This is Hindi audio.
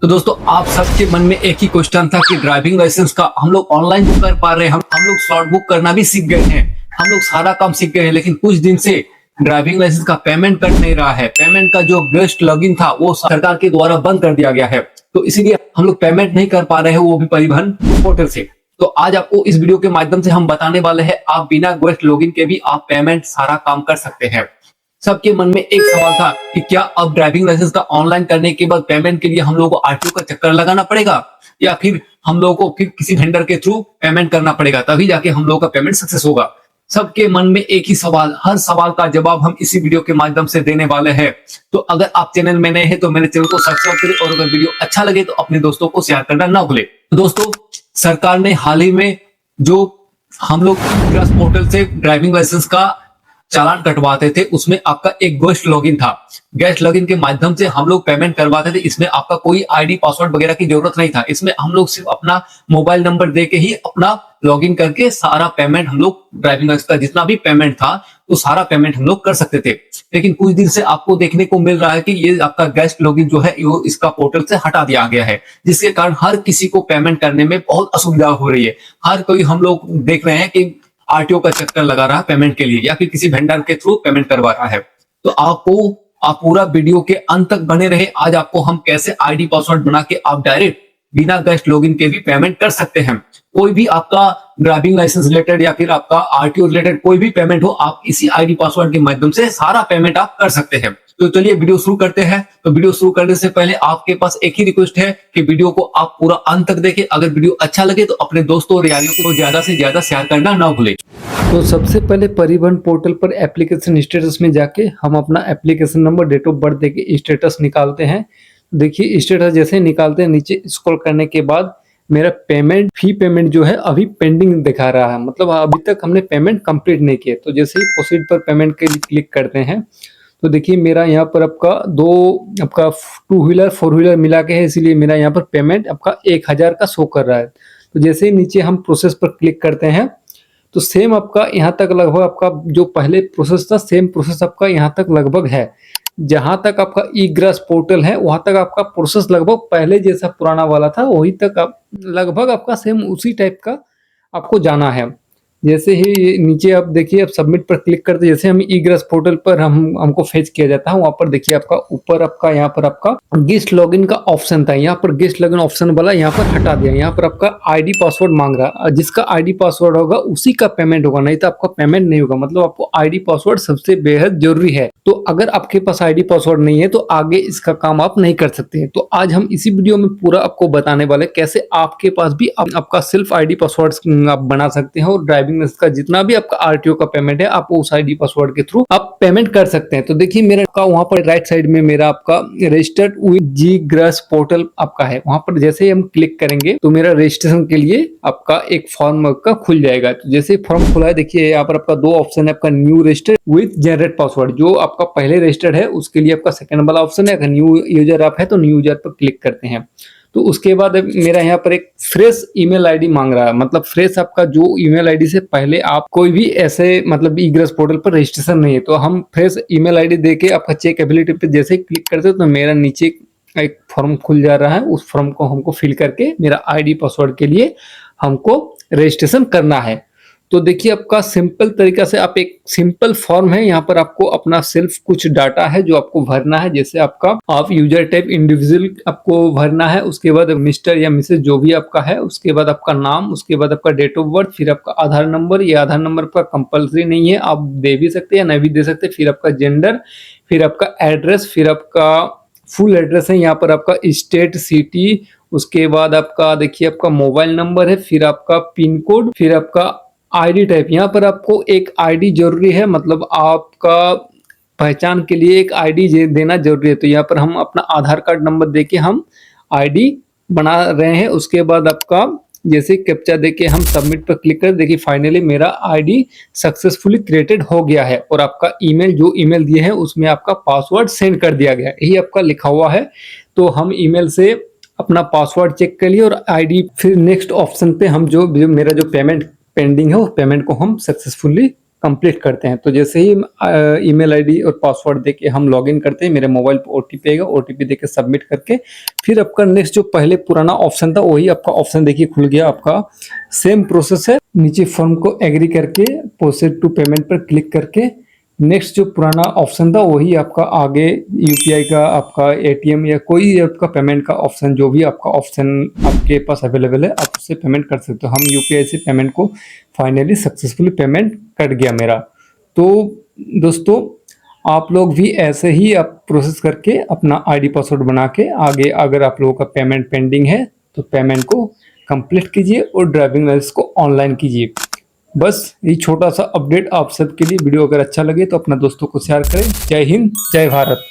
तो दोस्तों आप सबके मन में एक ही क्वेश्चन था कि ड्राइविंग लाइसेंस का हम लोग ऑनलाइन बुक कर पा रहे हैं, हम लोग स्लॉट बुक करना भी सीख गए हैं, हम लोग सारा काम सीख गए हैं, लेकिन कुछ दिन से ड्राइविंग लाइसेंस का पेमेंट कट नहीं रहा है। पेमेंट का जो गेस्ट लॉगिन था वो सरकार के द्वारा बंद कर दिया गया है, तो इसीलिए हम लोग पेमेंट नहीं कर पा रहे हैं, वो भी परिवहन पोर्टल से। तो आज आपको इस वीडियो के माध्यम से हम बताने वाले हैं आप बिना गेस्ट लॉगिन के भी आप पेमेंट सारा काम कर सकते हैं। सबके मन में एक सवाल था कि क्या अब ड्राइविंग लाइसेंस का ऑनलाइन करने के बाद पेमेंट के लिए हम लोगों को आरटीओ का चक्कर लगाना पड़ेगा या फिर हम लोगों को फिर किसी वेंडर के थ्रू पेमेंट करना पड़ेगा, तभी जाके हम लोगों का पेमेंट सक्सेस होगा। सबके मन में एक ही सवाल, हर सवाल का जवाब हम इसी वीडियो के माध्यम से देने वाले हैं। तो अगर आप चैनल में नए हैं तो मेरे चैनल को सब्सक्राइब करें और अगर वीडियो अच्छा लगे तो अपने दोस्तों को शेयर करना ना भूले। तो दोस्तों सरकार ने हाल ही में जो हम लोग पोर्टल से ड्राइविंग लाइसेंस का चालान कटवाते थे उसमें आपका एक गेस्ट लॉगिन था। गेस्ट लॉगिन के माध्यम से हम लोग पेमेंट करवाते थे। इसमें आपका कोई आईडी पासवर्ड वगैरह की जरूरत नहीं था। इसमें हम लोग सिर्फ अपना मोबाइल नंबर दे के ही अपना लॉगिन करके सारा पेमेंट हम लोग ड्राइविंग लाइसेंस का जितना भी पेमेंट था तो सारा पेमेंट हम लोग कर सकते थे। लेकिन कुछ दिन से आपको देखने को मिल रहा है कि ये आपका गेस्ट लॉगिन जो है वो इसका पोर्टल से हटा दिया गया है, जिसके कारण हर किसी को पेमेंट करने में बहुत असुविधा हो रही है। हर कोई हम लोग देख रहे हैं कि आरटीओ का चक्कर लगा रहा है पेमेंट के लिए या फिर किसी वेंडर के थ्रू पेमेंट करवा रहा है। तो आप पूरा वीडियो के अंत तक बने रहे। आज आपको हम कैसे आईडी पासवर्ड बना के आप डायरेक्ट बिना गेस्ट लॉगिन के भी पेमेंट कर सकते हैं। कोई भी आपका ड्राइविंग लाइसेंस रिलेटेड या फिर आपका आरटीओ रिलेटेड कोई भी पेमेंट हो, आप इसी आईडी पासवर्ड के माध्यम से सारा पेमेंट आप कर सकते हैं। तो चलिए वीडियो शुरू करते हैं। तो वीडियो शुरू करने से पहले आपके पास एक ही रिक्वेस्ट है कि वीडियो को आप पूरा अंत तक देखें। अगर वीडियो अच्छा लगे तो अपने दोस्तों और यारियों को ज्यादा से ज्यादा शेयर करना ना भूलें। तो सबसे पहले परिवहन पोर्टल पर एप्लीकेशन स्टेटस में जाके हम अपना application number, date of birth देके स्टेटस निकालते हैं। देखिए स्टेटस जैसे निकालते हैं नीचे स्क्रॉल करने के बाद मेरा फी पेमेंट जो है अभी पेंडिंग दिखा रहा है, मतलब अभी तक हमने पेमेंट कंप्लीट नहीं किया। तो जैसे ही प्रोसीड पर पेमेंट के लिए क्लिक करते हैं तो देखिए मेरा यहाँ पर आपका 2 व्हीलर 4 व्हीलर मिला के है, इसीलिए मेरा यहाँ पर पेमेंट आपका 1000 का शो कर रहा है। तो जैसे ही नीचे हम प्रोसेस पर क्लिक करते हैं तो सेम आपका यहाँ तक लगभग आपका जो पहले प्रोसेस था सेम प्रोसेस आपका यहाँ तक लगभग है। जहां तक आपका ई ग्रास पोर्टल है वहां तक आपका प्रोसेस लगभग पहले जैसा पुराना वाला था वही तक आप लगभग आपका सेम उसी टाइप का आपको जाना है। जैसे ही नीचे आप देखिए आप सबमिट पर क्लिक करते जैसे हम ई ग्रास पोर्टल पर हमको फेच किया जाता है, वहां पर देखिए आपका ऊपर आपका यहाँ पर आपका गेस्ट लॉगिन का ऑप्शन था, यहाँ पर गेस्ट लॉगिन ऑप्शन वाला यहाँ पर हटा दिया। यहाँ पर आपका आईडी पासवर्ड मांग रहा है, जिसका आईडी पासवर्ड होगा उसी का पेमेंट होगा, नहीं तो आपका पेमेंट नहीं होगा। मतलब आपको आईडी पासवर्ड सबसे बेहद जरूरी है। तो अगर आपके पास आईडी पासवर्ड नहीं है तो आगे इसका काम आप नहीं कर सकते हैं। तो आज हम इसी वीडियो में पूरा आपको बताने वाले कैसे आपके पास भी आपका सेल्फ आईडी पासवर्ड आप बना सकते हैं और ड्राइविंग का जितना भी आपका आरटीओ का पेमेंट है आप उस आईडी पासवर्ड के थ्रू आप पेमेंट कर सकते हैं। तो देखिए मेरा का वहां पर राइट साइड में मेरा आपका रजिस्टर्ड विद जी ग्रास पोर्टल आपका है, वहां पर जैसे ही हम क्लिक करेंगे तो मेरा रजिस्ट्रेशन के लिए आपका एक फॉर्म आपका खुल जाएगा। तो जैसे ही फॉर्म खुला है देखिए यहाँ पर आपका 2 ऑप्शन है, आपका new registered with generate password, जो आपका पहले रजिस्टर्ड है उसके लिए आपका सेकंड वाला ऑप्शन है। अगर न्यू यूजर आप है तो न्यू यूजर पर क्लिक करते हैं। तो उसके बाद मेरा यहाँ पर एक फ्रेश ईमेल आईडी मांग रहा है, मतलब फ्रेश आपका जो ईमेल आईडी से पहले आप कोई भी ऐसे मतलब ई ग्रास पोर्टल पर रजिस्ट्रेशन नहीं है, तो हम फ्रेश ईमेल आईडी देके आपका चेक एबिलिटी पे जैसे ही क्लिक करते हो तो मेरा नीचे एक फॉर्म खुल जा रहा है। उस फॉर्म को हमको फिल करके मेरा आईडी पासवर्ड के लिए हमको रजिस्ट्रेशन करना है। तो देखिए आपका सिंपल तरीका से आप एक सिंपल फॉर्म है, यहाँ पर आपको अपना सेल्फ कुछ डाटा है जो आपको भरना है। जैसे आप यूजर टाइप इंडिविजुअल आपको भरना है, उसके बाद मिस्टर या मिसेज जो भी आपका है, उसके बाद आपका नाम, उसके बाद आपका डेट ऑफ बर्थ, फिर आपका आधार नंबर। ये आधार नंबर आपका कंपलसरी नहीं है, आप दे भी सकते हैं या नहीं भी दे सकते। फिर आपका जेंडर, फिर आपका एड्रेस, फिर आपका फुल एड्रेस है, यहाँ पर आपका स्टेट सिटी, उसके बाद आपका देखिए आपका मोबाइल नंबर है, फिर आपका पिन कोड, फिर आपका आईडी टाइप। यहाँ पर आपको एक आईडी जरूरी है, मतलब आपका पहचान के लिए एक आईडी देना जरूरी है। तो यहाँ पर हम अपना आधार कार्ड नंबर देके हम आईडी बना रहे हैं। उसके बाद आपका जैसे कैप्चा देके हम सबमिट पर क्लिक कर देखिए फाइनली मेरा आईडी सक्सेसफुली क्रिएटेड हो गया है और आपका ईमेल जो ईमेल दिए हैं उसमें आपका पासवर्ड सेंड कर दिया गया है, यही आपका लिखा हुआ है। तो हम ईमेल से अपना पासवर्ड चेक कर लिए और आईडी, फिर नेक्स्ट ऑप्शन पे हम जो मेरा जो पेमेंट पेंडिंग है उस पेमेंट को हम सक्सेसफुली कंप्लीट करते हैं। तो जैसे ही ईमेल आईडी और पासवर्ड देके हम लॉगिन करते हैं, मेरे मोबाइल पे ओटीपी आएगा, ओटीपी देके सबमिट करके फिर आपका नेक्स्ट जो पहले पुराना ऑप्शन था वही आपका ऑप्शन देखिए खुल गया। आपका सेम प्रोसेस है, नीचे फॉर्म को एग्री करके प्रोसीड टू पेमेंट पर क्लिक करके नेक्स्ट जो पुराना ऑप्शन था वही आपका आगे यूपीआई का, आपका एटीएम या कोई आपका पेमेंट का ऑप्शन, जो भी आपका ऑप्शन आपके पास अवेलेबल है आप उससे पेमेंट कर सकते हो। हम यूपीआई से पेमेंट को फाइनली सक्सेसफुली पेमेंट कट गया मेरा। तो दोस्तों आप लोग भी ऐसे ही आप प्रोसेस करके अपना आईडी पासवर्ड बना के आगे अगर आप लोगों का पेमेंट पेंडिंग है तो पेमेंट को कंप्लीट कीजिए और ड्राइविंग लाइसेंस को ऑनलाइन कीजिए। बस ये छोटा सा अपडेट आप सबके लिए। वीडियो अगर अच्छा लगे तो अपना दोस्तों को शेयर करें। जय हिंद, जय भारत।